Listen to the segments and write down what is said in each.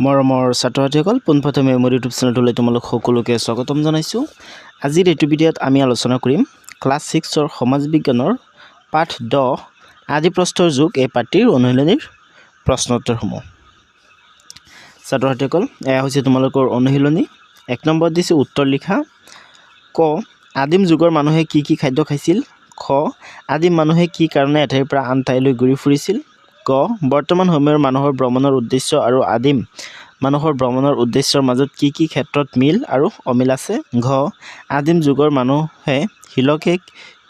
মৰমৰ ছাত্ৰ-ছাত্ৰীসকল পোনপ্ৰথমে মোৰ ইউটিউব চেনেলটোলৈ তোমালোক সকলোকে স্বাগতম জনাইছোঁ। আজিৰ এইটো ভিডিঅ'ত আমি আলোচনা কৰিম ক্লাছ 6ৰ সমাজ বিজ্ঞানৰ পাঠ 10 আদি প্ৰস্তৰ যুগ এই পাঠটিৰ অনুশীলনীৰ প্ৰশ্নোত্তৰসমূহ। ছাত্ৰ-ছাত্ৰীসকল এয়া হৈছে তোমালোকৰ অনুশীলনী। 1 নম্বৰত দিছে উত্তৰ লিখা। ক আদিম যুগৰ মানুহে কি কি খাদ্য খাইছিল। খ আদিম মানুহে কি কাৰণে এঠাইৰ পৰা আন ঠাইলৈ ঘূৰি ফুৰিছিল। গ বৰ্তমান সময়ৰ মানুহৰ ভ্ৰমণৰ উদ্দেশ্য আৰু আদিম মানুহৰ ভ্ৰমণৰ উদ্দেশ্যৰ মাজত কি কি ক্ষেত্ৰত মিল আৰু অমিল আছে। ঘ আদিম যুগৰ মানুহে শিলকে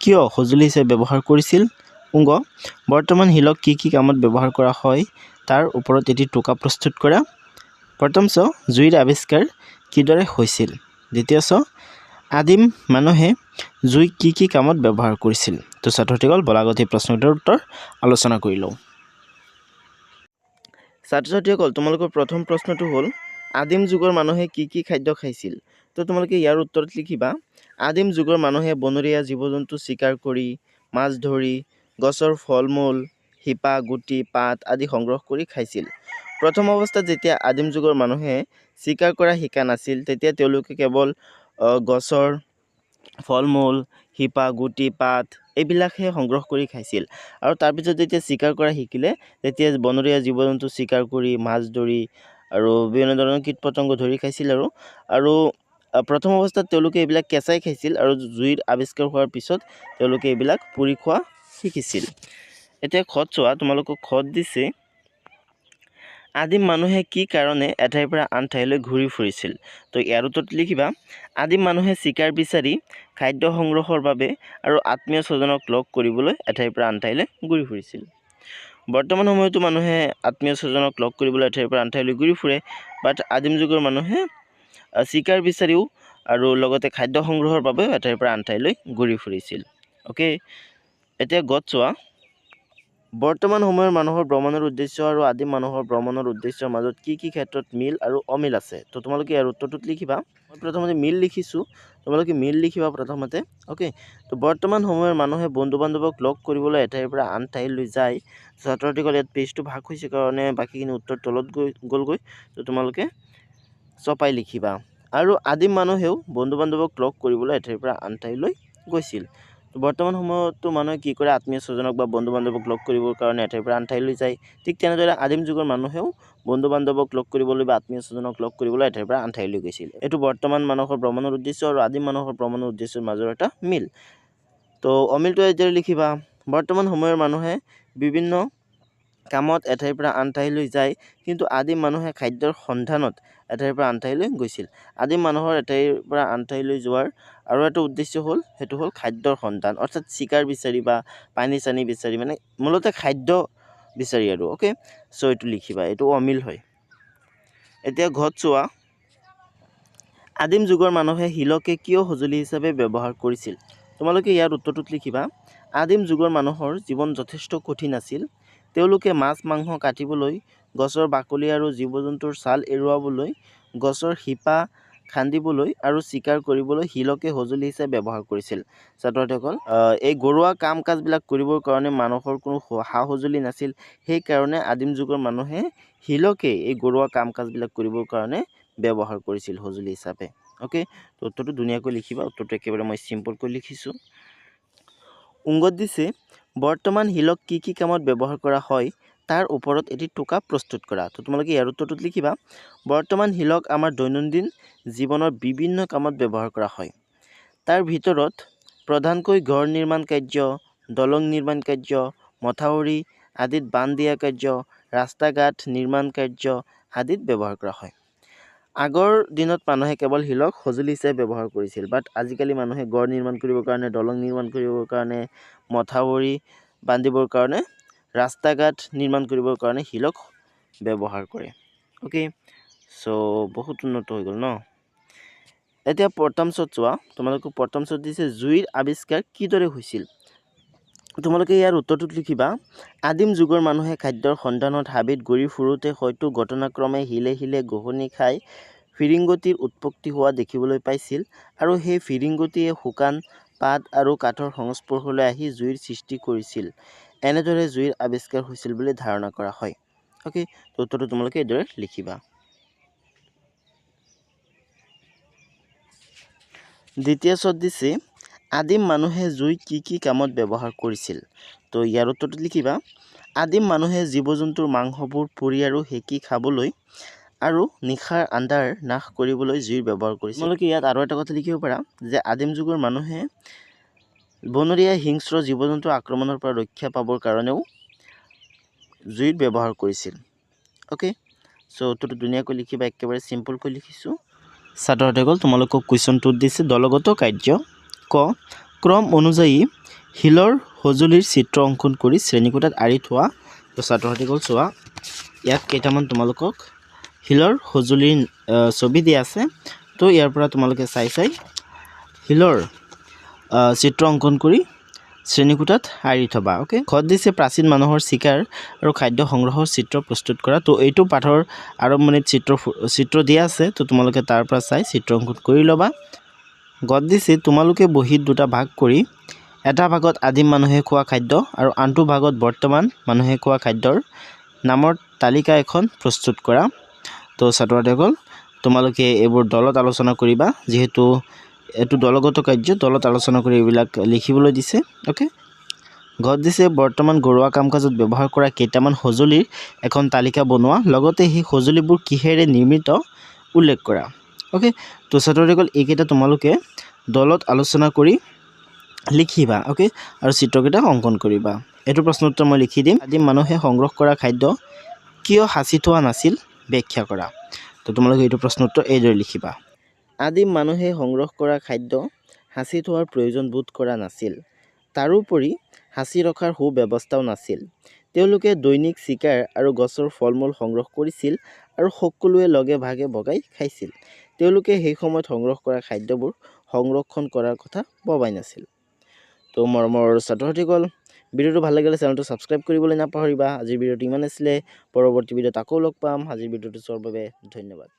কিয় সঁজুলি হিচাপে ব্যৱহাৰ কৰিছিল। গ বৰ্তমান শিলক কি কি কামত ব্যৱহাৰ কৰা হয় তাৰ ওপৰত এটি টোকা প্ৰস্তুত কৰা। প্ৰথম চ জুইৰ আৱিষ্কাৰ কিদৰে হৈছিল। দ্বিতীয় চ আদিম মানুহে জুই কি কি কামত ব্যৱহাৰ কৰিছিল। তো ছাত্ৰ-ছাত্ৰীসকল বলাগত এই প্ৰশ্নটোৰ উত্তৰ আলোচনা কৰি লওঁ। ছাত্ৰ-ছাত্ৰীসকল তোমালোকৰ প্ৰথম প্ৰশ্নটো হ'ল আদিম যুগৰ মানুহে কি কি খাদ্য খাইছিল। তো তোমালোকে ইয়াৰ উত্তৰত লিখিবা আদিম যুগৰ মানুহে বনৰীয়া জীৱ-জন্তু চিকাৰ কৰি, মাছ ধৰি, গছৰ ফল-মূল, শিপা, গুটি, পাত আদি সংগ্ৰহ কৰি খাইছিল। প্ৰথম অৱস্থাত যেতিয়া আদিম যুগৰ মানুহে চিকাৰ কৰা শিকা নাছিল তেতিয়া তেওঁলোকে কেৱল গছৰ ফল-মূল, শিপা, গুটি, পাত এইবিলাকহে সংগ্ৰহ কৰি খাইছিল। আৰু তাৰপিছত যেতিয়া চিকাৰ কৰা শিকিলে তেতিয়া বনৰীয়া জীৱ-জন্তু চিকাৰ কৰি, মাছ ধৰি আৰু বিভিন্ন ধৰণৰ কীট-পতংগ ধৰি খাইছিল। আৰু প্ৰথম অৱস্থাত তেওঁলোকে এইবিলাক কেঁচাই খাইছিল আৰু জুইৰ আৱিষ্কাৰ হোৱাৰ পিছত তেওঁলোকে এইবিলাক পুৰি খোৱা শিকিছিল। এতিয়া খত চোৱা, তোমালোকক খত দিছে আদিম মানুহে কি কাৰণে এঠাইৰ পৰা আন ঠাইলৈ ঘূৰি ফুৰিছিল। তো ইয়াৰ উত্তৰত লিখিবা আদিম মানুহে চিকাৰ বিচাৰি, খাদ্য সংগ্ৰহৰ বাবে আৰু আত্মীয় স্বজনক লগ কৰিবলৈ এঠাইৰ পৰা আন ঠাইলৈ ঘূৰি ফুৰিছিল। বৰ্তমান সময়তো মানুহে আত্মীয় স্বজনক লগ কৰিবলৈ এঠাইৰ পৰা আন ঠাইলৈ ঘূৰি ফুৰে, বাট আদিম যুগৰ মানুহে চিকাৰ বিচাৰিও আৰু লগতে খাদ্য সংগ্ৰহৰ বাবেও এঠাইৰ পৰা আন ঠাইলৈ ঘূৰি ফুৰিছিল। অ'কে, এতিয়া গত চোৱা বৰ্তমান সময়ৰ মানুহৰ ভ্ৰমণৰ উদ্দেশ্য আৰু আদিম মানুহৰ ভ্ৰমণৰ উদ্দেশ্যৰ মাজত কি কি ক্ষেত্ৰত মিল আৰু অমিল আছে। তো তোমালোকে ইয়াৰ উত্তৰটোত লিখিবা। মই প্ৰথমতে মিল লিখিছোঁ, তোমালোকে মিল লিখিবা প্ৰথমতে। অ'কে, তো বৰ্তমান সময়ৰ মানুহে বন্ধু বান্ধৱক লগ কৰিবলৈ এঠাইৰ পৰা আন ঠাইলৈ যায়। ছাত্ৰ-ছাত্ৰীসকল ইয়াত পেজটো ভাগ হৈছে কাৰণে বাকীখিনি উত্তৰ তলত গ'লগৈ, তো তোমালোকে চপাই লিখিবা। আৰু আদিম মানুহেও বন্ধু বান্ধৱক লগ কৰিবলৈ এঠাইৰ পৰা আন ঠাইলৈ গৈছিল। বৰ্তমান সময়তো মানুহে কি কৰে, আত্মীয় স্বজনক বা বন্ধু বান্ধৱক লগ কৰিবৰ কাৰণে এঠাইৰ পৰা আন ঠাইলৈ যায়। ঠিক তেনেদৰে আদিম যুগৰ মানুহেও বন্ধু বান্ধৱক লগ কৰিবলৈ বা আত্মীয় স্বজনক লগ কৰিবলৈ এঠাইৰ পৰা আন ঠাইলৈ গৈছিল। এইটো বৰ্তমান মানুহৰ ভ্ৰমণৰ উদ্দেশ্য আৰু আদিম মানুহৰ ভ্ৰমণৰ উদ্দেশ্যৰ মাজৰ এটা মিল। তো অমিলটো এতিয়া লিখিবা বৰ্তমান সময়ৰ মানুহে বিভিন্ন কামত এঠাইৰ পৰা আন ঠাইলৈ যায়, কিন্তু আদিম মানুহে খাদ্যৰ সন্ধানত এঠাইৰ পৰা আন ঠাইলৈ গৈছিল। আদিম মানুহৰ এঠাইৰ পৰা আন ঠাইলৈ যোৱাৰ আৰু এটা উদ্দেশ্য হ'ল, সেইটো হ'ল খাদ্যৰ সন্ধান, অৰ্থাৎ চিকাৰ বিচাৰি বা পানী-চানী বিচাৰি, মানে মূলতে খাদ্য বিচাৰি আৰু। অ'কে, চ' এইটো লিখিবা, এইটো অমিল হয়। এতিয়া ঘত চোৱা আদিম যুগৰ মানুহে শিলকে কিয় সঁজুলি হিচাপে ব্যৱহাৰ কৰিছিল। তোমালোকে ইয়াৰ উত্তৰটোত লিখিবা আদিম যুগৰ মানুহৰ জীৱন যথেষ্ট কঠিন আছিল। তেওঁলোকে মাছ মাংস কাটিবলৈ, গছৰ বাকলি আৰু জীৱ-জন্তুৰ ছাল এৰুৱাবলৈ, গছৰ শিপা খান্দিবলৈ আৰু চিকাৰ কৰিবলৈ শিলকে সঁজুলি হিচাপে ব্যৱহাৰ কৰিছিল। ছাত্ৰ-ছাত্ৰীসকল এই ঘৰুৱা কাম কাজবিলাক কৰিবৰ কাৰণে মানুহৰ কোনো সা-সঁজুলি নাছিল, সেইকাৰণে আদিম যুগৰ মানুহে শিলকে এই ঘৰুৱা কাম কাজবিলাক কৰিবৰ কাৰণে ব্যৱহাৰ কৰিছিল সঁজুলি হিচাপে। অ'কে, তো উত্তৰটো ধুনীয়াকৈ লিখিবা। উত্তৰটো একেবাৰে মই চিম্পলকৈ লিখিছোঁ। উংগত দিছে বৰ্তমান শিলক কি কি কামত ব্যৱহাৰ কৰা হয় তাৰ ওপৰত এটি টোকা প্ৰস্তুত কৰা। তো তোমালোকে ইয়াৰ উত্তৰটোত লিখিবা বৰ্তমান শিলক আমাৰ দৈনন্দিন জীৱনৰ বিভিন্ন কামত ব্যৱহাৰ কৰা হয়। তাৰ ভিতৰত প্ৰধানকৈ ঘৰ নিৰ্মাণ কাৰ্য, দলং নিৰ্মাণ কাৰ্য, মথাউৰি আদিত বান্ধ দিয়া কাৰ্য, ৰাস্তা ঘাট নিৰ্মাণ কাৰ্য আদিত ব্যৱহাৰ কৰা হয়। আগৰ দিনত মানুহে কেৱল শিলক সঁজুলি হিচাপে ব্যৱহাৰ কৰিছিল, বাট আজিকালি মানুহে ঘৰ নিৰ্মাণ কৰিবৰ কাৰণে, দলং নিৰ্মাণ কৰিবৰ কাৰণে, মথাউৰি বান্ধিবৰ কাৰণে, ৰাস্তা ঘাট নিৰ্মাণ কৰিবৰ কাৰণে শিলক ব্যৱহাৰ কৰে। অ'কে, চ' বহুত উন্নত হৈ গ'ল ন। এতিয়া প্ৰথম শ্বট চোৱা, তোমালোকক প্ৰথম শ্বট দিছে জুইৰ আৱিষ্কাৰ কিদৰে হৈছিল। তোমালোকে ইয়াৰ উত্তৰটোত লিখিবা আদিম যুগৰ মানুহে খাদ্যৰ সন্ধানত হাবিত ঘূৰি ফুৰোঁতে হয়তো ঘটনাক্ৰমে শিলে শিলে ঘঁহনি খাই ফিৰিংগতিৰ উৎপত্তি হোৱা দেখিবলৈ পাইছিল, আৰু সেই ফিৰিংগতিয়ে শুকান পাত আৰু কাঠৰ সংস্পৰ্শলৈ আহি জুইৰ সৃষ্টি কৰিছিল। এনেদৰে জুইৰ আৱিষ্কাৰ হৈছিল বুলি ধাৰণা কৰা হয়। অ'কে, তো উত্তৰটো তোমালোকে এইদৰে লিখিবা। দ্বিতীয় শ্বট দিছে আদিম মানুহে জুই কি কামত ব্যৱহাৰ কৰিছিল। তো ইয়াৰ উত্তৰটো লিখিবা আদিম মানুহে জীৱ জন্তুৰ মাংসবোৰ পুৰি আৰু সেকি খাবলৈ আৰু নিশাৰ আন্ধাৰ নাশ কৰিবলৈ জুইৰ ব্যৱহাৰ কৰিছিল। তোমালোকে ইয়াত আৰু এটা কথা লিখিব পাৰা যে আদিম যুগৰ মানুহে বনৰীয়া হিংস্ৰ জীৱ জন্তুৰ আক্ৰমণৰ পৰা ৰক্ষা পাবৰ কাৰণেও জুইৰ ব্যৱহাৰ কৰিছিল। অ'কে, চ' উত্তৰটো ধুনীয়াকৈ লিখিবা, একেবাৰে চিম্পলকৈ লিখিছোঁ। ছাত্ৰসকল তোমালোকক কুৱেশ্যনটোত দিছে দলগত কাৰ্য ক ক্ৰম অনুযায়ী শিলৰ সঁজুলিৰ চিত্ৰ অংকন কৰি শ্ৰেণীকোঠাত আঁৰি থোৱা। তো ছাত্ৰসকল চোৱা, ইয়াত কেইটামান তোমালোকক শিলৰ সঁজুলিৰ ছবি দিয়া আছে। তো ইয়াৰ পৰা তোমালোকে চাই শিলৰ চিত্ৰ অংকন কৰি শ্ৰেণীকোঠাত আঁৰি থবা। অ'কে, ঘৰত দিছে প্ৰাচীন মানুহৰ চিকাৰ আৰু খাদ্য সংগ্ৰহৰ চিত্ৰ প্ৰস্তুত কৰা। তো এইটো পাঠৰ আৰম্ভণিত চিত্ৰ দিয়া আছে। তো তোমালোকে তাৰ পৰা চাই চিত্ৰ অংকন কৰি ল'বা। গত দিছে তোমালোকে বহীত দুটা ভাগ কৰি এটা ভাগত আদিম মানুহে খোৱা খাদ্য আৰু আনটো ভাগত বৰ্তমান মানুহে খোৱা খাদ্যৰ নামৰ তালিকা এখন প্ৰস্তুত কৰা। তো ছাত্ৰসকল তোমালোকে এইবোৰ দলত আলোচনা কৰিবা, যিহেতু এইটো দলগত কাৰ্য, দলত আলোচনা কৰি এইবিলাক লিখিবলৈ দিছে। অ'কে, ঘৰত দিছে বৰ্তমান ঘৰুৱা কাম কাজত ব্যৱহাৰ কৰা কেইটামান সঁজুলিৰ এখন তালিকা বনোৱা, লগতে সেই সঁজুলিবোৰ কিহেৰে নিৰ্মিত উল্লেখ কৰা। অ'কে, তো ছাত্ৰসকল এইকেইটা তোমালোকে দলত আলোচনা কৰি লিখিবা। অ'কে, আৰু চিত্ৰকেইটা অংকন কৰিবা। এইটো প্ৰশ্ন উত্তৰ মই লিখি দিম। আদিম মানুহে সংগ্ৰহ কৰা খাদ্য কিয় সাঁচি থোৱা নাছিল ব্যাখ্যা কৰা। তো তোমালোকে এইটো প্ৰশ্ন উত্তৰ এইদৰে লিখিবা। আদিম মানুহে সংগ্ৰহ কৰা খাদ্য সাঁচি থোৱাৰ প্ৰয়োজন বোধ কৰা নাছিল। তাৰোপৰি সাঁচি ৰখাৰ সুব্যৱস্থাও নাছিল। তেওঁলোকে দৈনিক চিকাৰ আৰু গছৰ ফল মূল সংগ্ৰহ কৰিছিল আৰু সকলোৱে লগে ভাগে ভগাই খাইছিল। তেওঁলোকে সেই সময়ত সংগ্ৰহ কৰা খাদ্যবোৰ সংৰক্ষণ কৰাৰ কথা ভবাই নাছিল। তো মৰমৰ ছাত্ৰ-ছাত্ৰীসকল, ভিডিঅ'টো ভাল লাগিলে চেনেলটো ছাবস্ক্ৰাইব কৰিবলৈ নাপাহৰিবা। আজিৰ ভিডিঅ'টো ইমান আছিলে, পৰৱৰ্তী ভিডিঅ'ত আকৌ লগ পাম। আজিৰ ভিডিঅ'টো চোৱাৰ বাবে ধন্যবাদ।